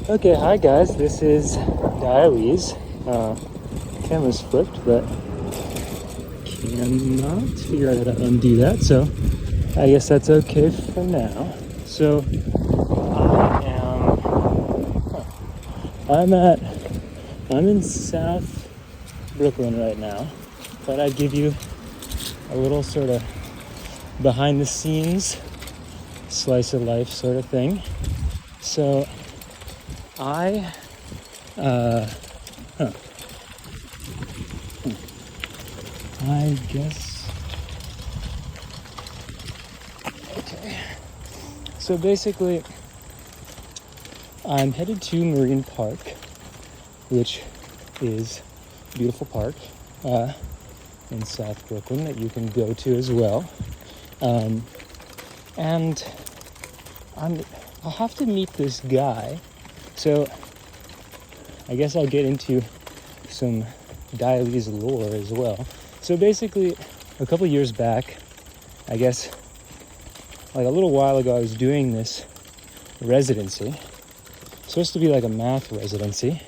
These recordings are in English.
Okay, hi guys, this is Diaries. Camera's flipped, but cannot figure out how to undo that, so I guess that's okay for now. So I'm in South Brooklyn right now. Thought I'd give you a little sort of behind the scenes, slice of life sort of thing. So I guess. Okay. So basically, I'm headed to Marine Park, which is a beautiful park in South Brooklyn that you can go to as well. And I'll have to meet this guy. So I guess I'll get into some Dialy's lore as well. So basically, a couple years back, I guess, like a little while ago, I was doing this residency. It's supposed to be like a math residency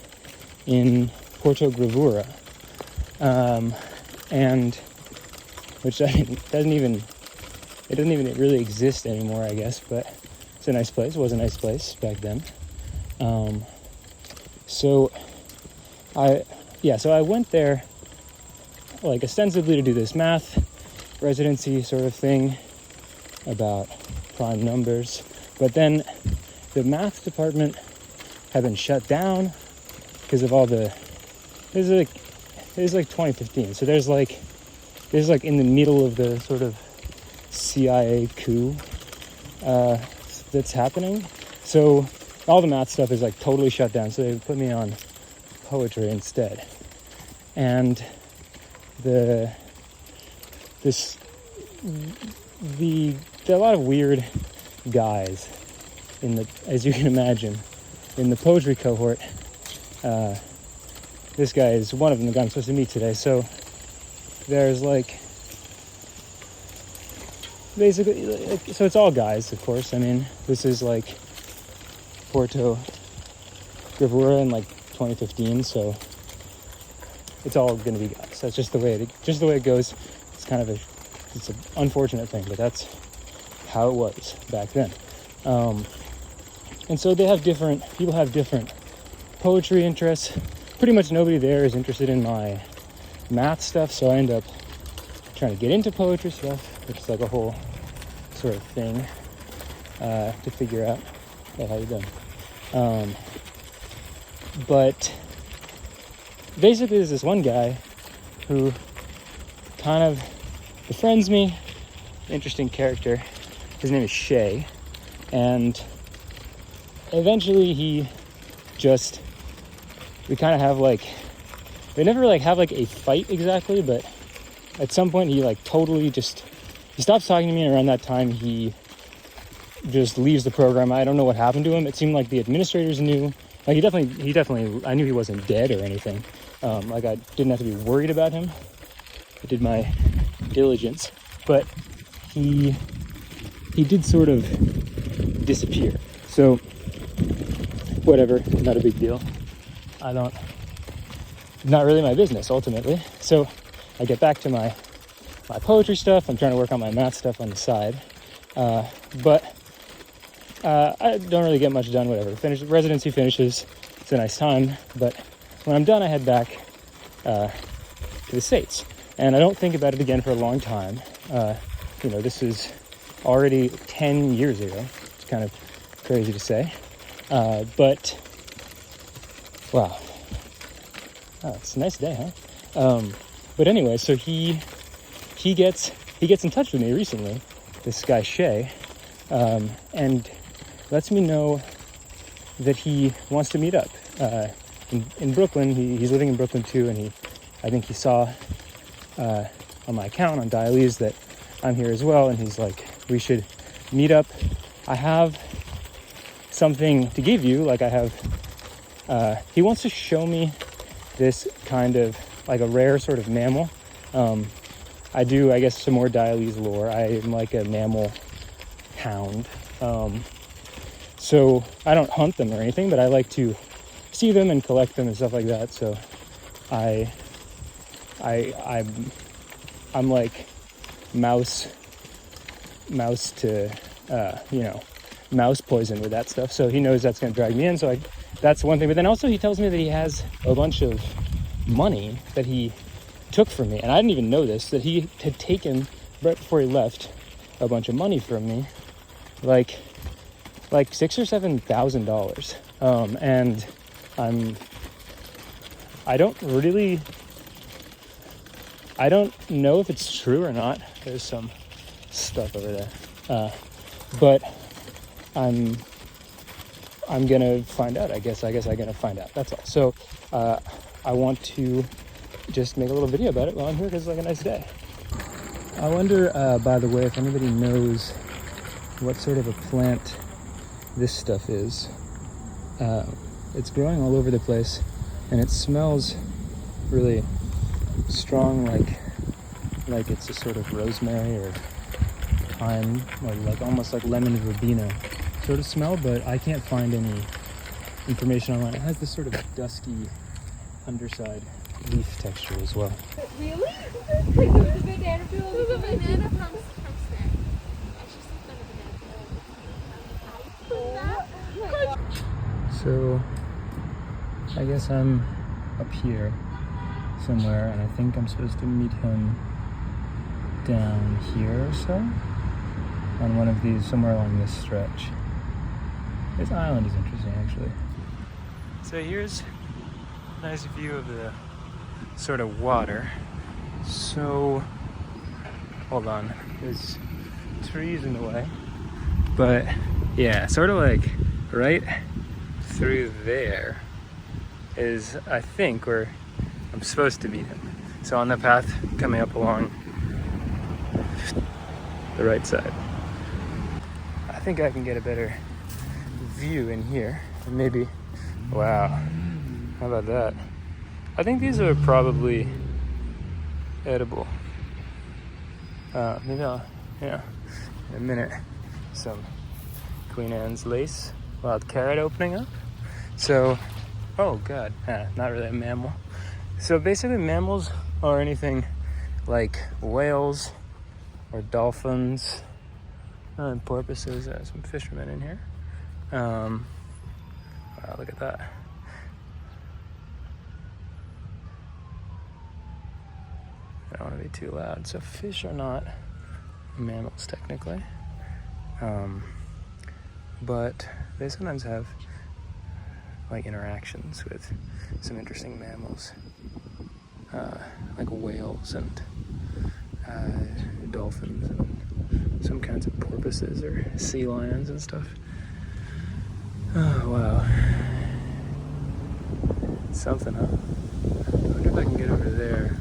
in Porto Gravura, and which doesn't even really exist anymore, I guess. But it's a nice place. It was a nice place back then. So I went there, like ostensibly to do this math residency sort of thing about prime numbers, but then the math department had been shut down because of all the. It was like 2015, so there's like in the middle of the sort of CIA coup that's happening. So all the math stuff is like totally shut down. So they put me on poetry instead, and there are a lot of weird guys as you can imagine, in the poetry cohort. This guy is one of them, the guy I'm supposed to meet today. So there's basically, so it's all guys, of course. I mean, this is like Porto Gravura in like 2015, so it's all going to be guys. That's just the way it goes. It's an unfortunate thing, but that's how it was back then. And so people have different poetry interests. Pretty much nobody there is interested in my math stuff, so I end up trying to get into poetry stuff, which is like a whole sort of thing to figure out. Hey, how you doing? But basically there's this one guy who kind of befriends me, interesting character. His name is Shay, and eventually we kind of have we never have a fight exactly, but at some point he he stops talking to me, and around that time he just leaves the program. I don't know what happened to him. It seemed like the administrators knew. Like he definitely, I knew he wasn't dead or anything. I didn't have to be worried about him. I did my diligence, but he did sort of disappear. So whatever, not a big deal. Not really my business ultimately. So I get back to my poetry stuff. I'm trying to work on my math stuff on the side. But I don't really get much done, whatever. Residency finishes. It's a nice time. But when I'm done, I head back to the States. And I don't think about it again for a long time. This is already 10 years ago. It's kind of crazy to say. But, wow. Oh, it's a nice day, huh? But anyway, so he gets in touch with me recently, this guy Shay, and lets me know that he wants to meet up in Brooklyn. He's living in Brooklyn too, and I think he saw on my account on Dialy's that I'm here as well, and he's like, we should meet up. I have something to give you. He wants to show me this kind of like a rare sort of mammal. I do, I guess, some more Dialy's lore. I am like a mammal hound. So I don't hunt them or anything, but I like to see them and collect them and stuff like that. So I'm like mouse to mouse poison with that stuff. So he knows that's going to drag me in. So that's one thing. But then also he tells me that he has a bunch of money that he took from me, and I didn't even know this, that he had taken right before he left a bunch of money from me, like $6,000 or $7,000. And I don't know if it's true or not. There's some stuff over there, but I'm gonna find out. I guess I'm gonna find out. That's all. So I want to just make a little video about it while I'm here because it's like a nice day. I wonder, by the way, if anybody knows what sort of a plant this stuff is. It's growing all over the place, and it smells really strong, like it's a sort of rosemary or thyme, or like almost like lemon verbena sort of smell, but I can't find any information online. It has this sort of dusky underside leaf texture as well. Really? Like the banana peel? There's a banana from Snack. I should sleep on a banana peel. So I guess I'm up here somewhere, and I think I'm supposed to meet him down here or so, on one of these, somewhere along this stretch. This island is interesting, actually. So here's a nice view of the sort of water. So, hold on, there's trees in the way, but yeah, sort of like right through there is, I think, where I'm supposed to meet him. So on the path coming up along the right side. I think I can get a better view in here. And maybe, wow, how about that? I think these are probably edible. Maybe I'll, in a minute, some Queen Anne's lace, wild carrot opening up. So, oh God, not really a mammal. So basically mammals are anything like whales or dolphins and porpoises. There's some fishermen in here. Wow, look at that. I don't want to be too loud. So fish are not mammals technically, but they sometimes have like interactions with some interesting mammals, like whales and dolphins and some kinds of porpoises or sea lions and stuff. Oh wow, something, huh? I wonder if I can get over there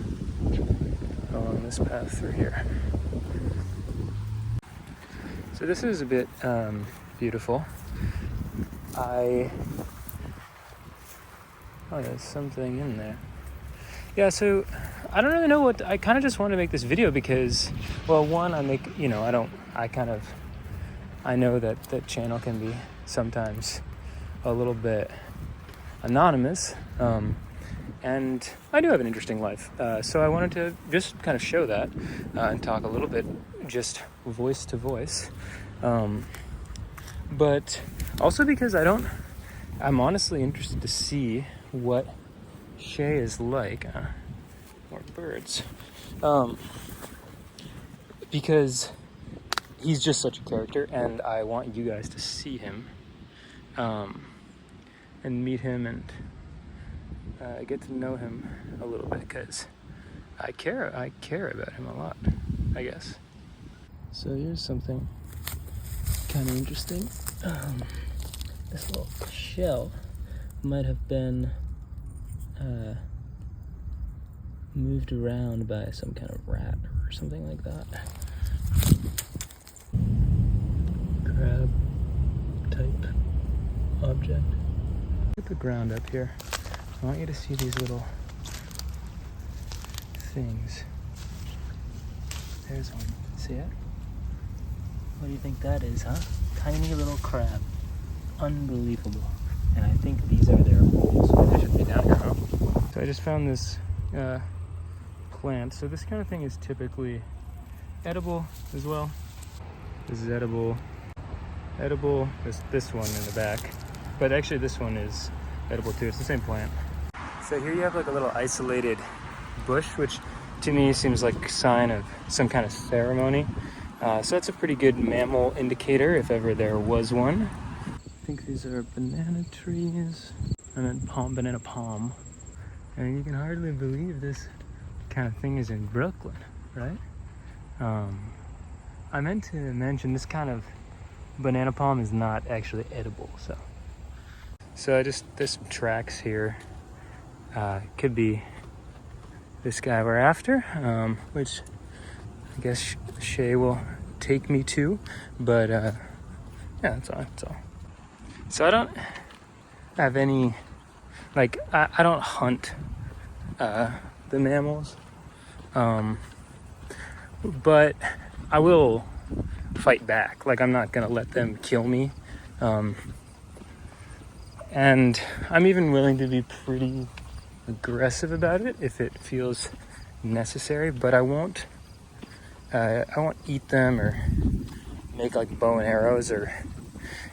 along this path through here. So this is a bit beautiful. Oh, there's something in there. Yeah, so I don't really know what, I kind of just wanted to make this video because, well, one, I know that the channel can be sometimes a little bit anonymous, and I do have an interesting life, so I wanted to just kind of show that and talk a little bit just voice to voice, but also because I'm honestly interested to see what Shay is like. More birds, because he's just such a character, and I want you guys to see him, and meet him, and get to know him a little bit, because I care about him a lot, I guess. So here's something kind of interesting. This little shell might have been moved around by some kind of rat or something like that. Crab type object. Look at the ground up here. I want you to see these little things. There's one. See it? What do you think that is, huh? Tiny little crab. unbelievable. And I think these are their holes. Maybe I should be down here, huh? So I just found this plant. So this kind of thing is typically edible as well. This is edible. Edible. This one in the back. But actually this one is edible too. It's the same plant. So here you have like a little isolated bush, which to me seems like a sign of some kind of ceremony. So that's a pretty good mammal indicator if ever there was one. I think these are banana trees and then banana palm. And you can hardly believe this kind of thing is in Brooklyn, right? I meant to mention this kind of banana palm is not actually edible, so I just, there's some tracks here. Could be this guy we're after, which I guess Shay will take me to, but yeah, that's all. So I don't have any, like, I don't hunt the mammals, but I will fight back. Like, I'm not gonna let them kill me, and I'm even willing to be pretty aggressive about it if it feels necessary, but I won't eat them or make like bow and arrows or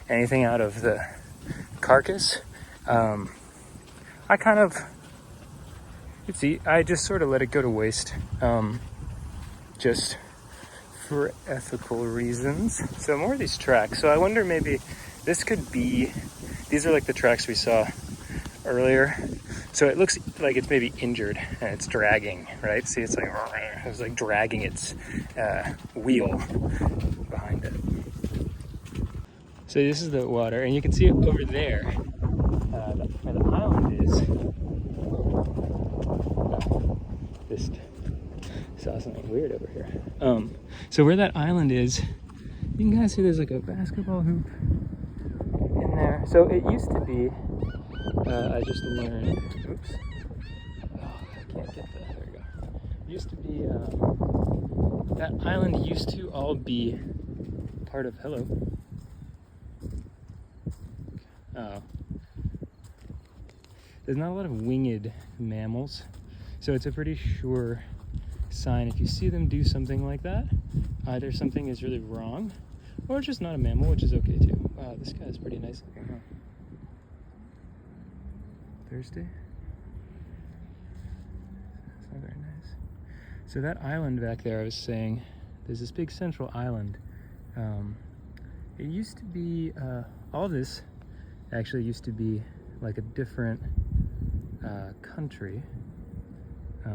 anything out of the carcass. I kind of, I just sort of let it go to waste, just for ethical reasons. So more of these tracks. So I wonder, maybe this could be, these are like the tracks we saw earlier. So it looks like it's maybe injured and it's dragging, right? See, it's like dragging its wheel behind it. So this is the water, and you can see it over there, where the island is. Just saw something weird over here. So where that island is, you can kind of see there's like a basketball hoop in there. So it used to be, I just learned, oops, oh, I can't get that, there we go. It used to be, that island used to all be part of, hello. Oh. There's not a lot of winged mammals, so it's a pretty sure sign if you see them do something like that. Either something is really wrong, or it's just not a mammal, which is okay too. Wow, this guy is pretty nice looking, huh? Thursday? That's not very nice. So that island back there, I was saying, there's this big central island. It used to be, all this actually used to be like a different country. Huh.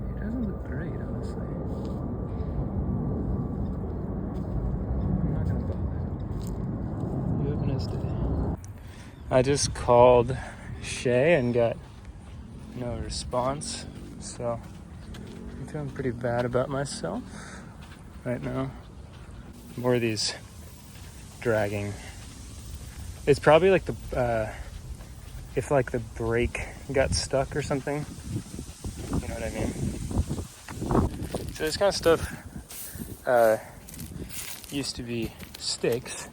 It doesn't look great, honestly. I'm not gonna bother. You have a nice day. I just called Shay and got no response, so I'm feeling pretty bad about myself right now. More of these dragging. It's probably like the if like the brake got stuck or something, you know what I mean? So this kind of stuff used to be sticks,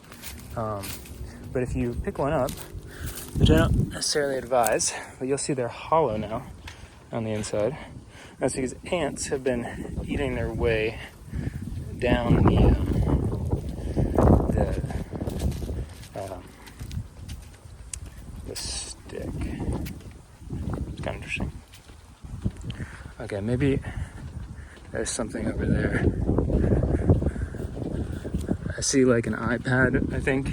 but if you pick one up, which I don't necessarily advise, but you'll see they're hollow now on the inside. That's because ants have been eating their way down the stick. It's kind of interesting. Okay, maybe there's something over there. I see like an iPad, I think.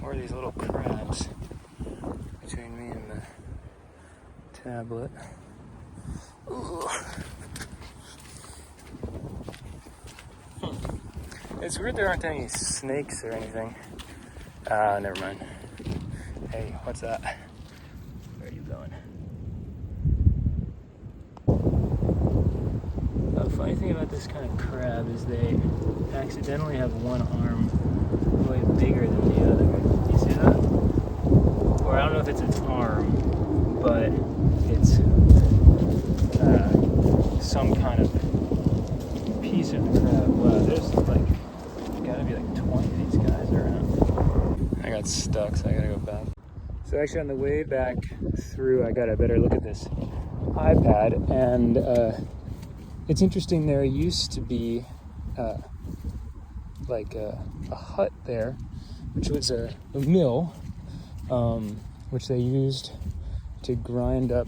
Or these little crabs between me and the tablet. Ooh. It's weird there aren't any snakes or anything. Never mind. Hey, what's that? Where are you going? Oh, funny thing about this kind of crab is they accidentally have one arm way bigger than the other. You see that? Or I don't know if it's its arm, but it's some kind of piece of the crab. Wow, there's like gotta be like 20 of these guys around. I got stuck, so I gotta go back. So actually on the way back through, I got a better look at this iPad, and it's interesting. There used to be like a hut there, which was a mill, which they used to grind up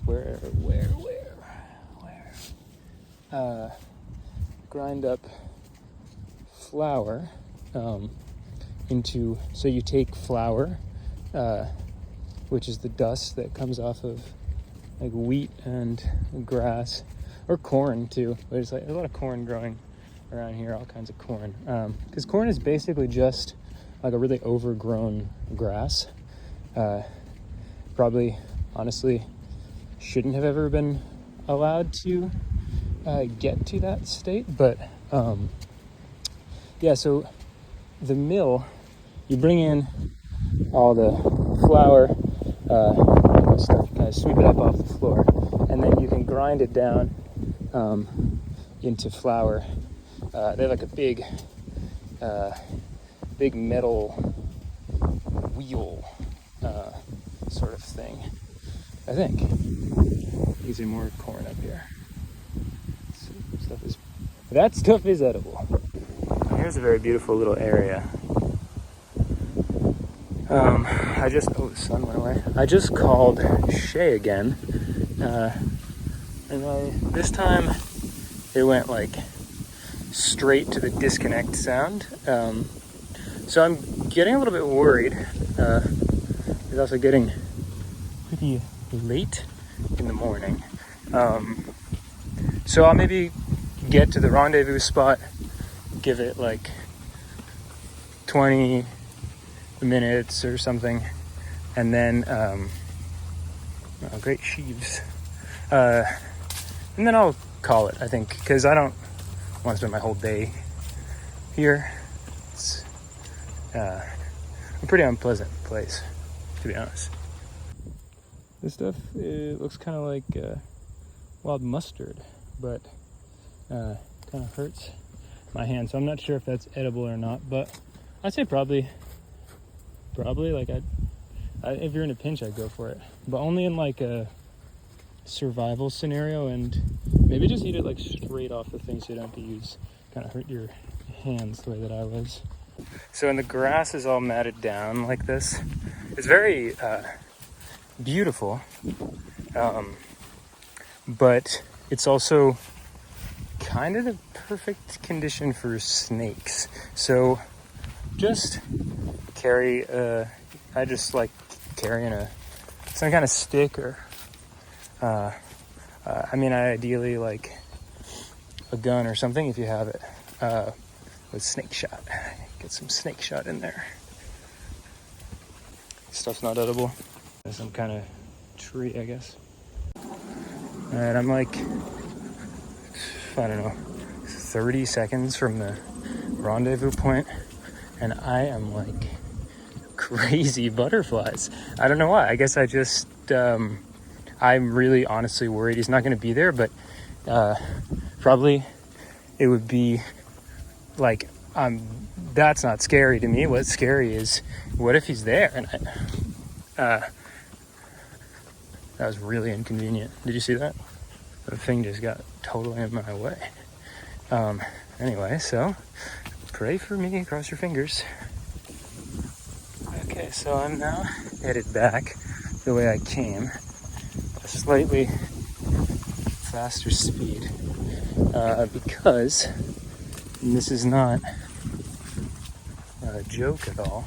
grind up flour into. So you take flour, which is the dust that comes off of like wheat and grass, or corn too. There's like a lot of corn growing around here, all kinds of corn. Because corn is basically just like a really overgrown grass. Probably, honestly, shouldn't have ever been allowed to get to that state. But yeah, so the mill, you bring in all the flour, stuff, kind of sweep it up off the floor, and then you can grind it down into flour. They have like a big metal wheel sort of thing, I think. Using more corn up here. That stuff is edible. Here's a very beautiful little area. The sun went away. I just called Shay again, and this time it went like straight to the disconnect sound. So I'm getting a little bit worried. It's also getting pretty late in the morning. So I'll maybe get to the rendezvous spot, give it like 20 minutes or something, and then great sheaves, and then I'll call it, I think, because I don't want to spend my whole day here. It's a pretty unpleasant place, to be honest. This stuff, it looks kind of like wild mustard, but kind of hurts my hand, so I'm not sure if that's edible or not, but I'd say probably like if you're in a pinch, I'd go for it, but only in like a survival scenario, and maybe just eat it like straight off the thing so you don't have to use, kind of hurt your hands the way that I was. So when the grass is all matted down like this, it's very beautiful, but it's also kind of the perfect condition for snakes. So just carry I just like carrying some kind of stick, or I ideally like a gun or something if you have it, with snake shot. Get some snake shot in there. Stuff's not edible. There's some kind of tree, I guess. Alright, I'm like, I don't know, 30 seconds from the rendezvous point, and I am like crazy butterflies. I don't know why. I guess I just, I'm really honestly worried he's not going to be there, but probably it would be like, that's not scary to me. What's scary is, what if he's there? And that was really inconvenient. Did you see that? The thing just got totally in my way. Anyway, so pray for me, cross your fingers. Okay, so I'm now headed back the way I came, at a slightly faster speed, because, and this is not a joke at all,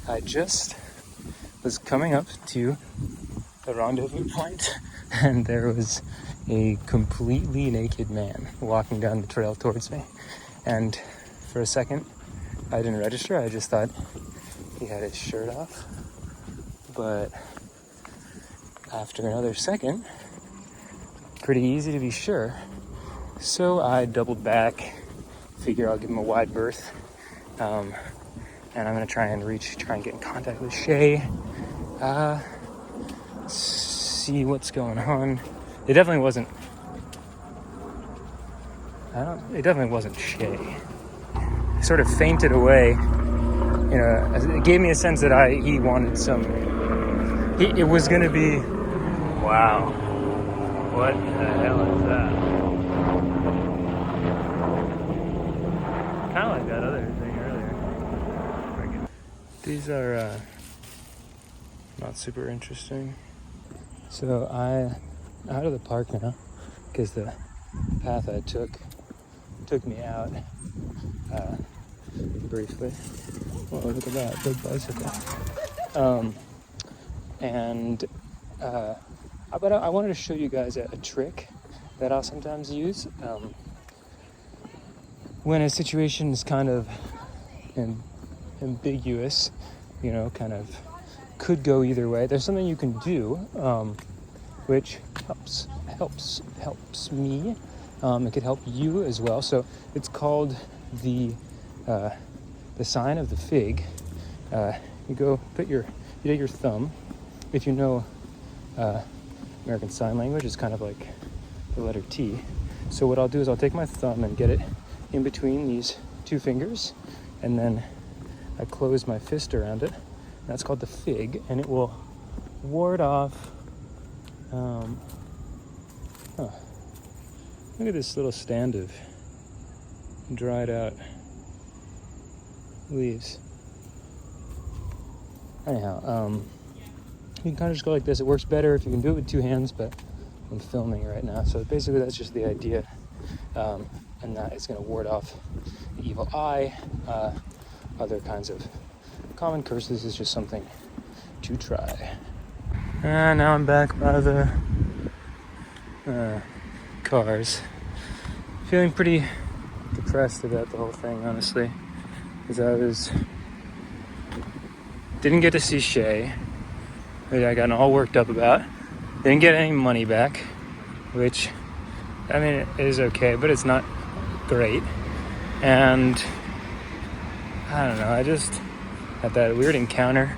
I just was coming up to the rendezvous point, and there was a completely naked man walking down the trail towards me. And for a second, I didn't register. I just thought he had his shirt off. But after another second, pretty easy to be sure, So I doubled back, figure I'll give him a wide berth, and I'm gonna try and get in contact with Shay, see what's going on. It definitely wasn't Shay. He sort of fainted away. It gave me a sense that he wanted some. It was gonna be. Wow. What the hell is that? Kind of like that other thing earlier. These are not super interesting. So I'm out of the park now because the path I took me out briefly. Oh, look at that big bicycle. But I wanted to show you guys a trick that I'll sometimes use when a situation is kind of ambiguous, kind of could go either way. There's something you can do which helps me. It could help you as well. So it's called the sign of the fig. You take your thumb. If you know American Sign Language, it's kind of like the letter T. So what I'll do is I'll take my thumb and get it in between these two fingers, and then I close my fist around it. That's called the fig, and it will ward off. Look at this little stand of dried out leaves. Anyhow, you can kind of just go like this. It works better if you can do it with two hands, but I'm filming right now. So basically that's just the idea. And that is going to ward off the evil eye. Other kinds of common curses is just something to try. And now I'm back by the cars. Feeling pretty depressed about the whole thing, honestly. Because didn't get to see Shay, which I got all worked up about. Didn't get any money back, which, it is okay, but it's not great. And I don't know, I just had that weird encounter.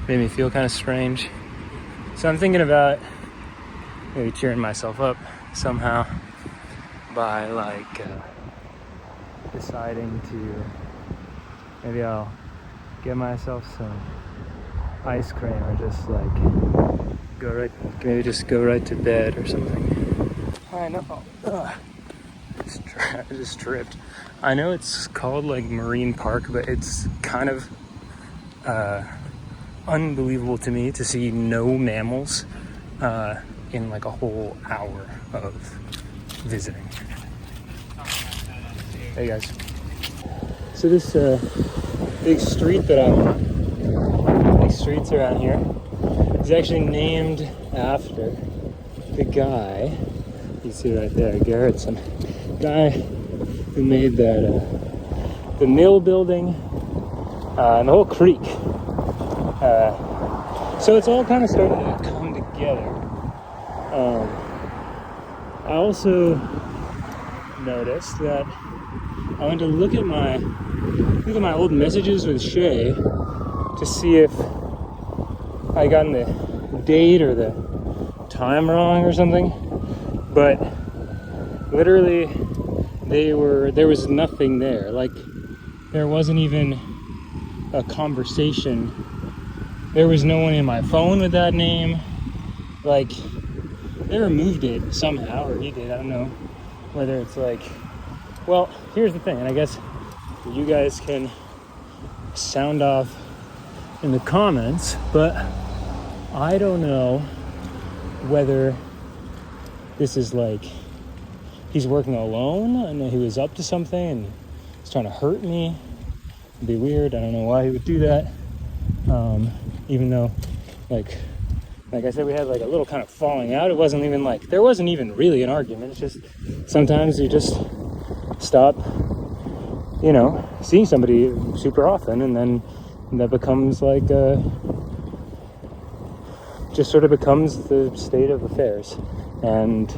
Made me feel kind of strange. So I'm thinking about maybe cheering myself up somehow by deciding to, maybe I'll get myself some ice cream or just go right to bed or something. I know. I just tripped. I know it's called Marine Park, but it's kind of unbelievable to me to see no mammals in a whole hour of visiting. Hey guys. So this big street that I'm on, big streets around here, is actually named after the guy, you see right there, Garrettson, guy who made that, the mill building, and the whole creek. So it's all kind of starting to come together. I also noticed that I went to look at my old messages with Shay to see if I gotten the date or the time wrong or something, but literally there was nothing there. There wasn't even a conversation. There was no one in my phone with that name. They removed it somehow, or he did, I don't know. Whether it's well, here's the thing, and I guess you guys can sound off in the comments, but I don't know whether this is he's working alone and he was up to something and he's trying to hurt me. It'd be weird. I don't know why he would do that. Even though, like I said, we had a little kind of falling out. It wasn't even there wasn't even really an argument. It's just sometimes you just stop, seeing somebody super often, and then that becomes just sort of becomes the state of affairs. And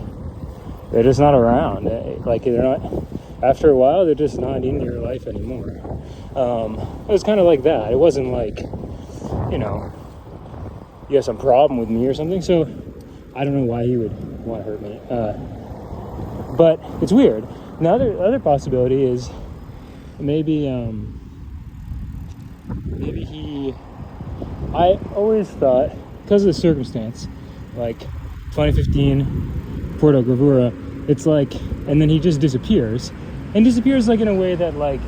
they're just not around. Like they're not. After a while, they're just not in your life anymore. It was kind of like that. It wasn't like, you know, you have some problem with me or something. So I don't know why he would want to hurt me. But it's weird. Now, the other possibility is maybe he. I always thought, because of the circumstance, like 2015, Puerto Gravura, it's like, and then he just disappears. And disappears like in a way that, like,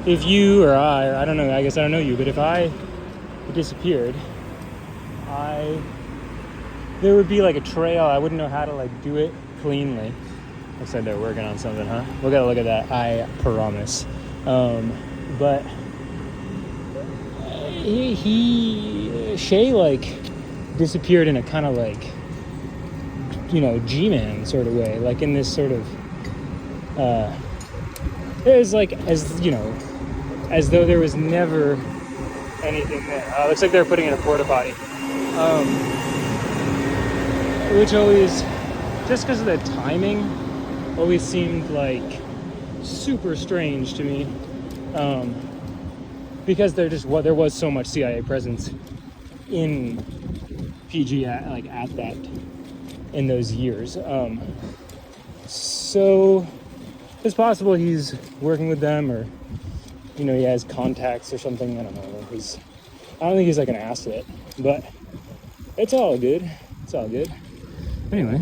if you or I don't know, I guess I don't know you, but if I disappeared, there would be like a trail. I wouldn't know how to like do it cleanly. I said they're working on something, huh? We gotta look at that, I promise. But Shay like disappeared in a kind of like, you know, G-Man sort of way, like in this sort of it was like, as you know, as though there was never anything there. Looks like they're putting in a porta potty, which always, just because of the timing, always seemed like super strange to me, because there was so much CIA presence in PG in those years. So it's possible he's working with them, or you know, he has contacts or something. I don't know. I don't think he's like an asset, but it's all good. It's all good. Anyway,